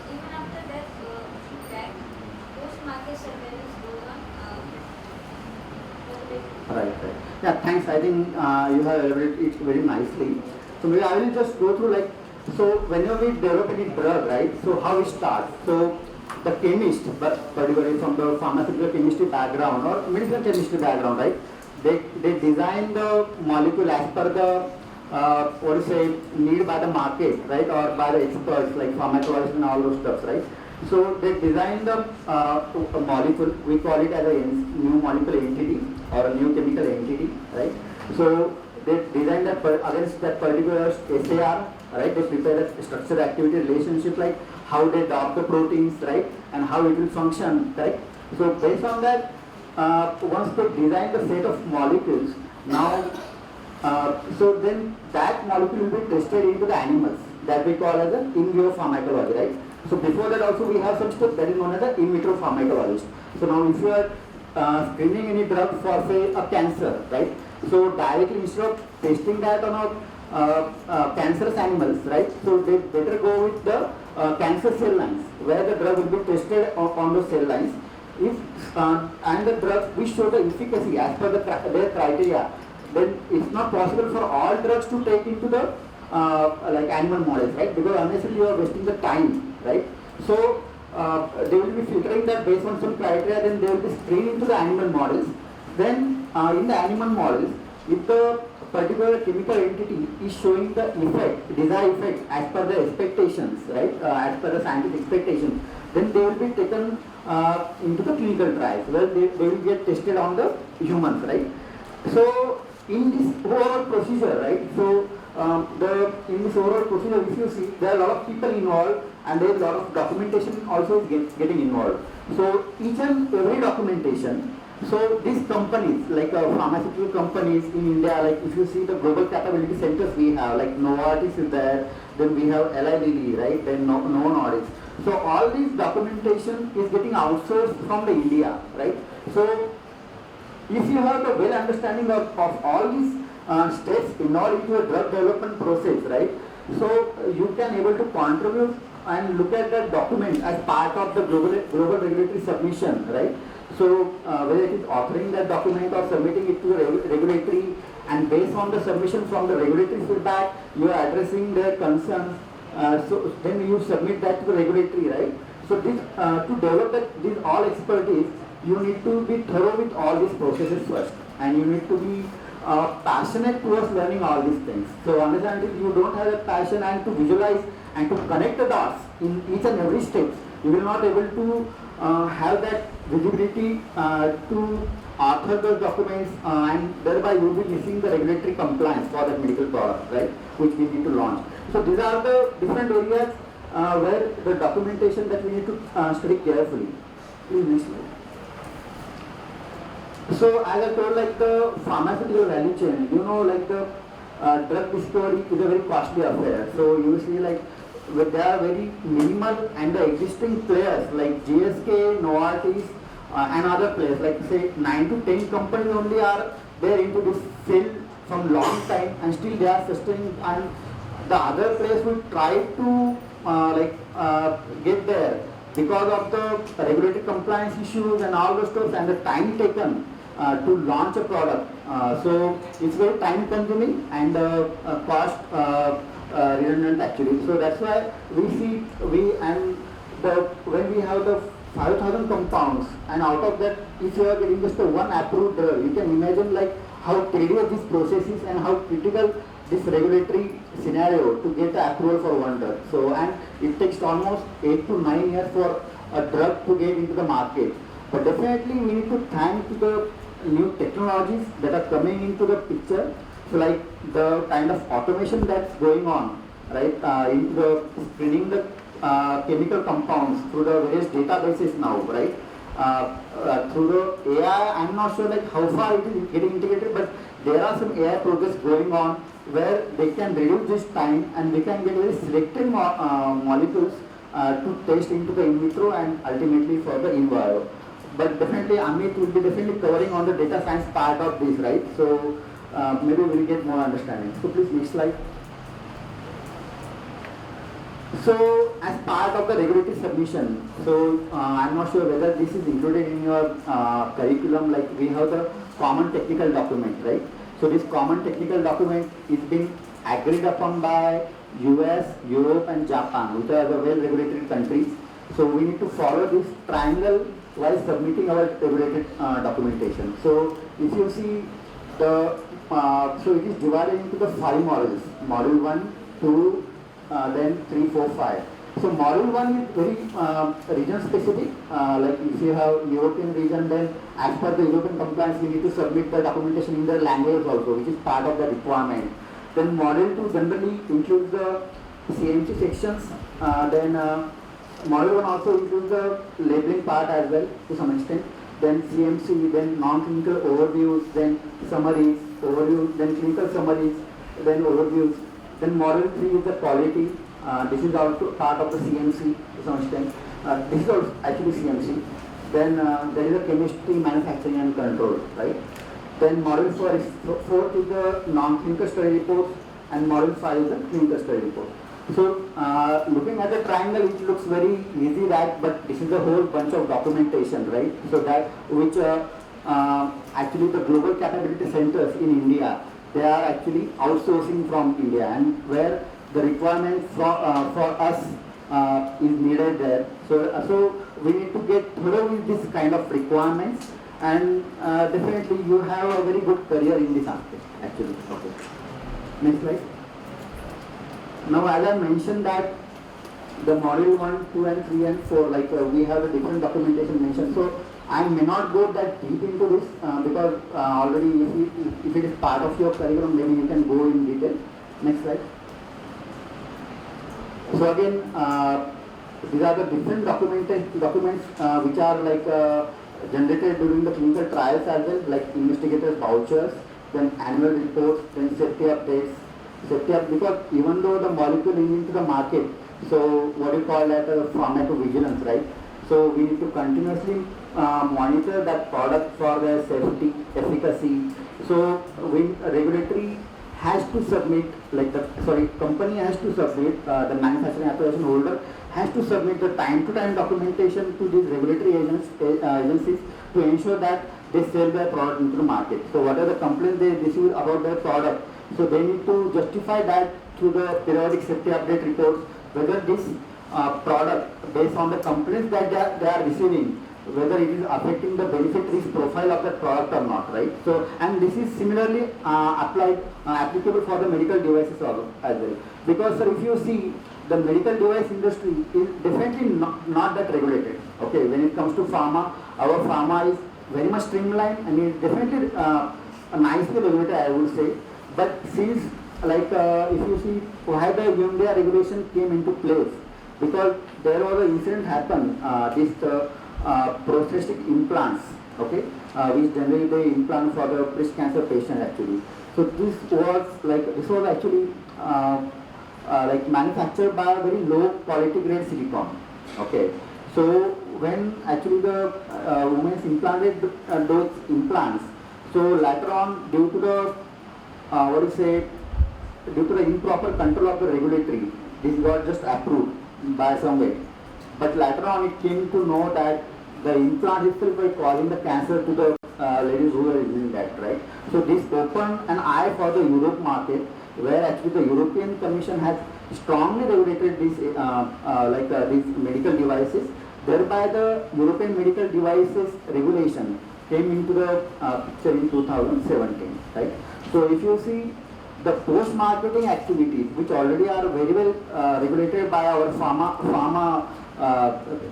even after that, post-market surveillance goes on. Right. Yeah, thanks. I think you have elaborated it very nicely. So maybe I will just go through like, so whenever we develop any drug, right, so how we start. So the chemist, but particularly from the pharmaceutical chemistry background or medical chemistry background, right, they design the molecule as per the, what to say, need by the market, right, or by the experts like pharmacologists and all those stuff, right. So they design the a molecule, we call it as a new molecular entity or a new chemical entity, right. So they design that against that particular SAR, right. They prepare a structure activity relationship, like how they dock the proteins, right, and how it will function, right. So based on that, once they design the set of molecules, now, so then that molecule will be tested into the animals that we call as the in vivo pharmacology, right? So before that also we have some stuff that is known as the in vitro pharmacology. So now if you are screening any drug for say a cancer, right? So directly instead of testing that on a cancerous animals, right? So they better go with the cancer cell lines where the drug will be tested on those cell lines. If and the drugs which show the efficacy as per their criteria, then it's not possible for all drugs to take into the like animal models, right? Because unnecessarily you are wasting the time, right? So they will be filtering that based on some criteria, then they will be screened into the animal models. Then in the animal models, if the particular chemical entity is showing the effect, desired effect as per the expectations, right? As per the scientific expectations, then they will be taken into the clinical trials where they will get tested on the humans, right? So in this overall procedure, right? So in this overall procedure, if you see, there are a lot of people involved and there is a lot of documentation also is getting involved. So each and every documentation, so these companies, like pharmaceutical companies in India, like if you see the global capability centers we have, like Novartis is there, then we have Eli Lilly, right? Then Novo Nordisk. So all these documentation is getting outsourced from the India, right? So if you have the well understanding of all these steps involved into a drug development process, right? So you can able to contribute and look at that document as part of the global regulatory submission, right? So whether it is authoring that document or submitting it to the regulatory, and based on the submission from the regulatory feedback, you are addressing their concerns. So then you submit that to the regulatory, right? So this to develop this all expertise, you need to be thorough with all these processes first, and you need to be passionate towards learning all these things. So understand if you don't have a passion and to visualize and to connect the dots in each and every step, you will not able to have that visibility to author those documents, and thereby you will be missing the regulatory compliance for that medical product, right, which we need to launch. So these are the different areas where the documentation that we need to study carefully. Please next slide. So as I told, like the pharmaceutical value chain, you know, like the drug discovery is a very costly affair. So you see, like there are very minimal and the existing players like GSK, Novartis, and other players, like say 9 to 10 companies only are there into this field from long time, and still they are sustaining, and the other players will try to get there because of the regulatory compliance issues and all those stuff and the time taken to launch a product. So it's very time consuming and cost redundant actually. So that's why we see when we have the 5,000 compounds, and out of that, if you are getting just the one approved drug, you can imagine like how tedious this process is and how critical this regulatory scenario to get the approval for one drug. So, and it takes almost 8 to 9 years for a drug to get into the market. But definitely we need to thank the new technologies that are coming into the picture. So like the kind of automation that's going on, right, in the screening the chemical compounds through the various databases now, right? Through the AI, I'm not sure like how far it is getting integrated, but there are some AI projects going on where they can reduce this time and they can get very selective molecules to test into the in vitro and ultimately for the in vivo. But definitely Amit will be definitely covering on the data science part of this, right? So maybe we'll get more understanding. So please next slide. So as part of the regulatory submission, so I'm not sure whether this is included in your curriculum, like we have the common technical document, right? So this common technical document is being agreed upon by US, Europe and Japan, which are the well-regulated countries. So we need to follow this triangle while submitting our regulated documentation. So if you see the, so it is divided into the 5 modules, module 1, 2, then 3, 4, 5. So module 1 is very region specific, like if you have European region, then as per the European compliance we need to submit the documentation in their language also, which is part of the requirement. Then module 2 generally includes the CMC sections, then module 1 also includes the labeling part as well to some extent. then CMC, then non-clinical overviews, then summaries, overviews, then clinical summaries, then overviews. Then model 3 is the quality. This is also part of the CMC to some extent. This is also actually CMC. Then there is a chemistry, manufacturing and control, right? Then model 4 is, fourth is the non-clinical study reports, and model 5 is the clinical study report. So looking at the triangle, it looks very easy that, but this is a whole bunch of documentation, right? So that which actually the global capability centers in India, they are actually outsourcing from India, and where the requirement for us is needed there. So we need to get thorough with this kind of requirements, and definitely you have a very good career in this aspect actually. Okay. Next slide. Now, as I mentioned that the module 1, 2 and 3 and 4, like we have a different documentation mentioned. So I may not go that deep into this because already if it is part of your curriculum, maybe you can go in detail. Next slide. So again, these are the different documents which are like generated during the clinical trials as well, like investigators vouchers, then annual reports, then safety updates. Because even though the molecule is into the market, so what you call that pharmacovigilance, right? So we need to continuously monitor that product for their safety, efficacy. So regulatory has to submit, company has to submit, the manufacturing authorization holder has to submit the time-to-time documentation to these regulatory agencies to ensure that they sell their product into the market. So whatever the complaint they receive about their product, so they need to justify that through the periodic safety update reports, whether this product, based on the complaints that they are receiving, whether it is affecting the benefit risk profile of the product or not, right? So, and this is similarly applicable for the medical devices also as well. Because sir, if you see, the medical device industry is definitely not that regulated. Okay, when it comes to pharma, our pharma is very much streamlined and is definitely nicely regulated, I would say. But since, if you see why the UMDR regulation came into place, because there was an incident happened, this prosthetic implants, okay, which generally they implant for the breast cancer patient actually. So this was actually manufactured by a very low quality grade silicone, okay. So when actually the women implanted those implants, so later on due to the due to the improper control of the regulatory, this got just approved by some way. But later on it came to know that the implant itself was causing the cancer to the ladies who were using that, right? So this opened an eye for the Europe market, where actually the European Commission has strongly regulated these these medical devices. Thereby the European medical devices regulation came into the picture in 2017, right? So if you see the post-marketing activities, which already are very well regulated by our pharma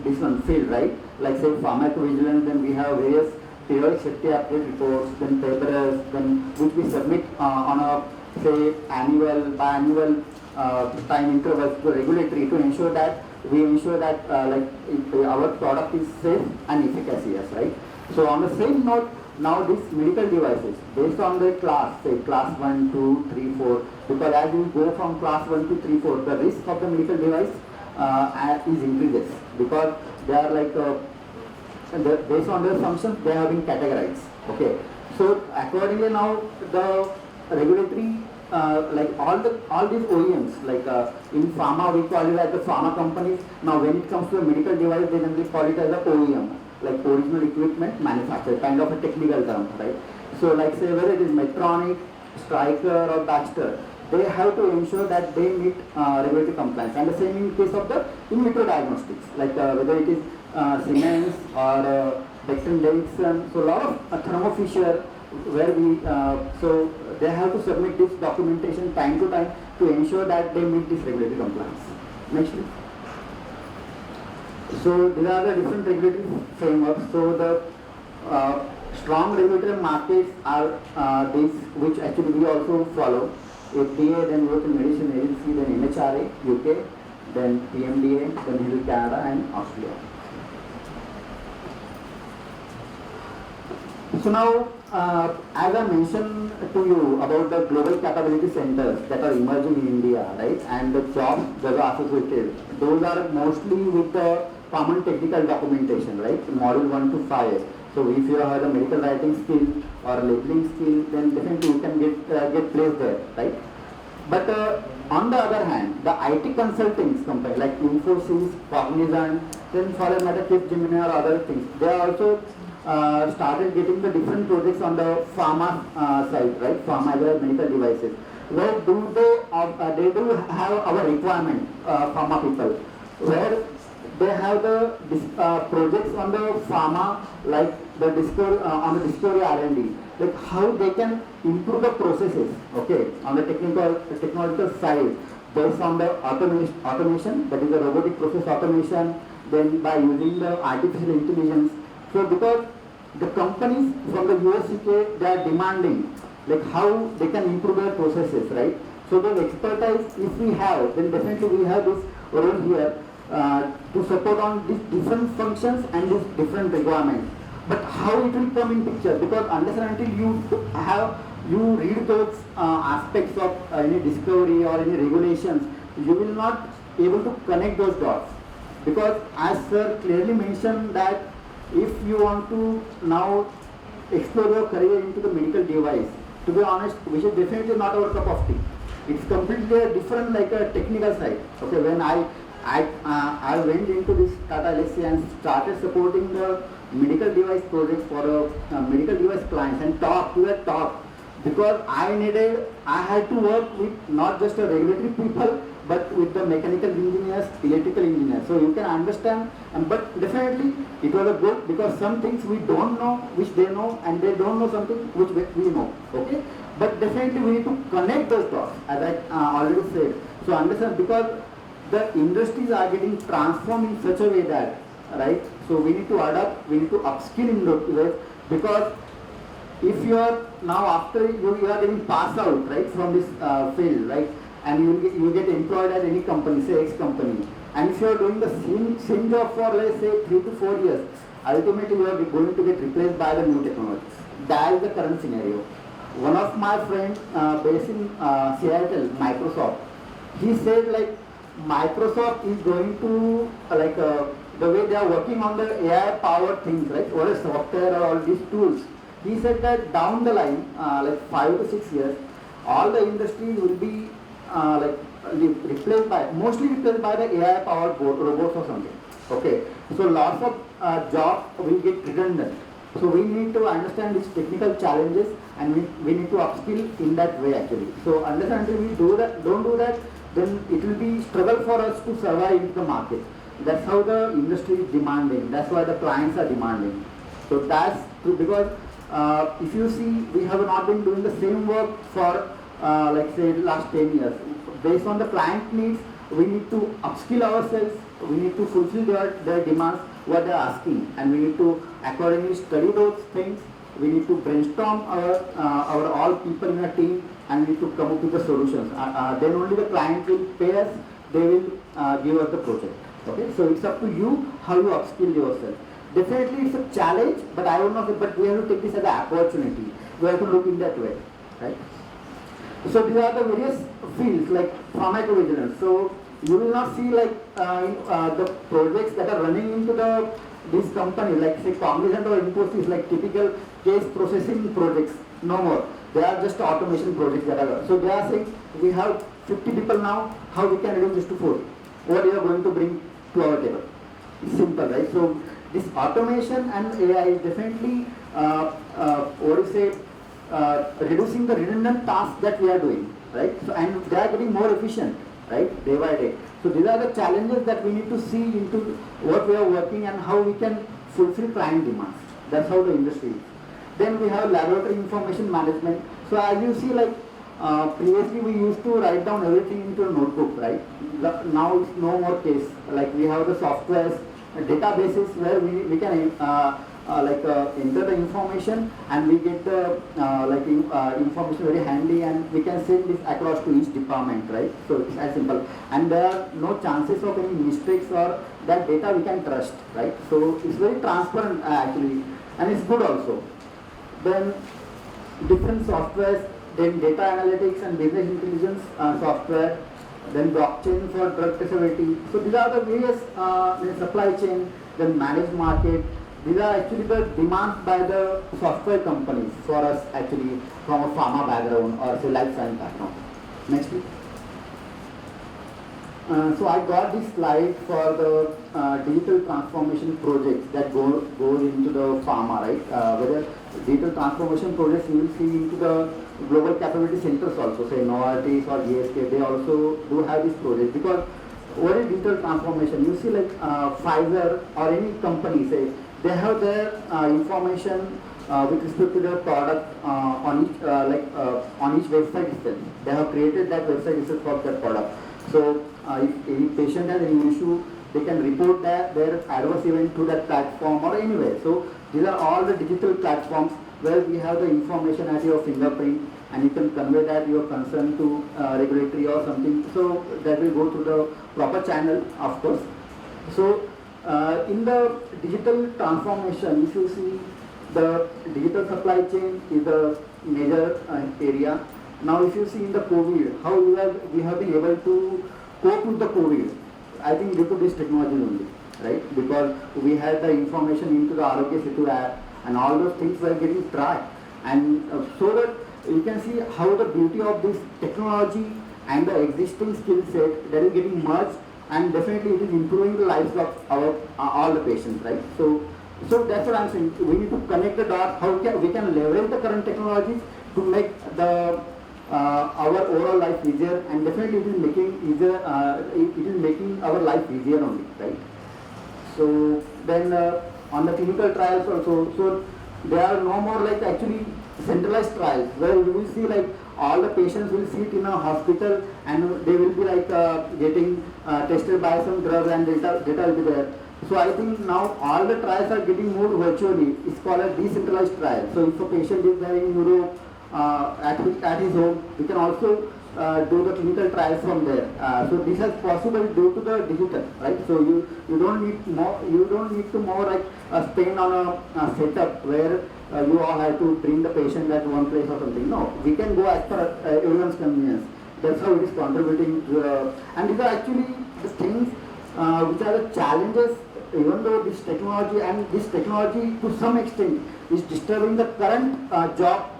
this one field, right? Like say pharmacovigilance, then we have various periodic safety update reports, then papers, then which we submit on a say biannual time intervals to regulatory to ensure that our product is safe and efficacious, right? So on the same note, now these medical devices, based on the class, say class 1, 2, 3, 4, because as you go from class 1 to 3, 4, the risk of the medical device is increases, because they are based on their functions, they have been categorized, okay. So accordingly now the regulatory, all these OEMs, in pharma we call it as the pharma companies. Now when it comes to a medical device, they generally call it as a OEM, like original equipment manufacturer, kind of a technical term, right? So say whether it is Medtronic, Stryker or Baxter, they have to ensure that they meet regulatory compliance. And the same in case of the in vitro diagnostics, whether it is Siemens or Becton Dickinson, so a lot of Thermo Fisher, where we so they have to submit this documentation time to time to ensure that they meet this regulatory compliance. Next please. So these are the different regulatory frameworks. So the strong regulatory markets are these which actually we also follow. FDA, then European Medicine Agency, then MHRA, UK, then PMDA, then Canada and Australia. So now, as I mentioned to you about the global capability centers that are emerging in India, right, and the jobs that are associated, those are mostly with the common technical documentation, right, module 1 to 5. So if you have a medical writing skill or labeling skill, then definitely you can get placed there, right? But on the other hand, the IT consulting company like Infosys, Cognizant, then for a matter Capgemini or other things, they are also started getting the different projects on the pharma side, right? Pharma as well as medical devices. Where they do have our requirement, pharma people, where they have the projects on the pharma, like the on the discovery R&D, like how they can improve the processes, okay, on the technological side, based on the automation, that is the robotic process automation, then by using the artificial intelligence. So because the companies from the US, UK, they are demanding like how they can improve their processes, right? So the expertise, if we have, then definitely we have this role here to support on these different functions and these different requirements. But how it will come in picture? Because unless and until you read those aspects of any discovery or any regulations, you will not able to connect those dots. Because as sir clearly mentioned that if you want to now explore your career into the medical device, to be honest, which is definitely not our cup of tea. It's completely a different, like a technical side. Okay, when I went into this Tata LSC and started supporting the medical device projects for medical device clients and talk because I had to work with not just a regulatory people but with the mechanical engineers, electrical engineers. So you can understand, but definitely it was a good because some things we don't know which they know and they don't know something which we know. Okay, but definitely we need to connect those dots as I already said. So understand because the industries are getting transformed in such a way that, right, so we need to adapt, we need to upskill in those ways because if you are now after you are getting passed out, right, from this field, right, and you get employed at any company, say X company, and if you are doing the same job for let's say 3 to 4 years, ultimately you are going to get replaced by the new technologies. That is the current scenario. One of my friends based in Seattle, Microsoft, he said like Microsoft is going to the way they are working on the AI powered things, right, or a software or all these tools. He said that down the line, like 5 to 6 years, all the industries will be mostly replaced by the AI powered robots or something. Okay, so lots of jobs will get redundant. So we need to understand these technical challenges and we need to upskill in that way actually. So understand until we don't do that, then it will be struggle for us to survive in the market. That's how the industry is demanding. That's why the clients are demanding. So that's true because if you see, we have not been doing the same work for like say last 10 years. Based on the client needs, we need to upskill ourselves. We need to fulfill their demands, what they are asking, and we need to accordingly study those things. We need to brainstorm our all people in a team and we need to come up with the solutions. Then only the client will pay us. They will give us the project. Okay, so it's up to you how you upskill yourself. Definitely it's a challenge, but I don't know, but we have to take this as an opportunity. We have to look in that way, right? So these are the various fields like pharmacovigilance. So you will not see like the projects that are running into this company, like say Cognizant or Infosys, like typical case processing projects. No more. They are just automation projects that are. So they are saying we have 50 people now. How we can reduce this to 40? What you are going to bring to our table? It's simple, right? So this automation and AI is definitely reducing the redundant tasks that we are doing, right? So and they are getting more efficient, right, day by day. So these are the challenges that we need to see into what we are working and how we can fulfill client demands. That's how the industry is. Then we have laboratory information management. So as you see, like previously we used to write down everything into a notebook, right? Now it's no more case. Like we have the softwares, databases where we can enter the information and we get the information very handy and we can send this across to each department, right? So it's as simple. And there are no chances of any mistakes or that data we can trust, right? So it's very transparent actually and it's good also. then different softwares, then data analytics and business intelligence software, then blockchain for drug traceability. So these are the various supply chain, then managed market. These are actually the demands by the software companies for us actually from a pharma background or say life science background. Next please. So I got this slide for the digital transformation projects that goes into the pharma, right? Whether digital transformation projects you will see into the global capability centers also, say Novartis or GSK, they also do have this project. Because what is digital transformation? You see like Pfizer or any company, say they have their information with respect to their product on each website itself. They have created that website itself for their product. So if any patient has any issue, they can report their adverse event to that platform or anywhere. So these are all the digital platforms where we have the information at your fingerprint, and you can convey that your concern to regulatory or something. So that will go through the proper channel, of course. So in the digital transformation, if you see, the digital supply chain is the major area. Now if you see in the COVID, how we have been able to cope with the COVID, I think due to this technology only, right? Because we had the information into the Arogya Setu app, and all those things were getting tracked. And so that you can see how the beauty of this technology and the existing skill set that is getting merged, and definitely it is improving the lives of all the patients, right? So that's what I'm saying. We need to connect the dots. How we can leverage the current technologies to make the our overall life easier, and definitely it is making easier. It is making our life easier only, right? So then on the clinical trials also, so there are no more like actually centralized trials where you will see like all the patients will sit in a hospital and they will be like getting tested by some drug and data will be there. So I think now all the trials are getting moved virtually. It's called a decentralized trial. So if a patient is there in Europe at his home, we can also do the clinical trials from there. So this is possible due to the digital, right? So you don't need to more like spend on a setup where you all have to bring the patient at one place or something. No, we can go as per everyone's convenience. That's how it is contributing to and these are actually the things which are the challenges, even though this technology to some extent is disturbing the current job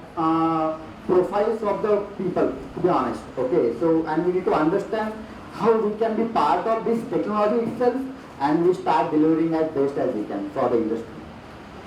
profiles of the people, to be honest. Okay, so and we need to understand how we can be part of this technology itself, and we start delivering as best as we can for the industry.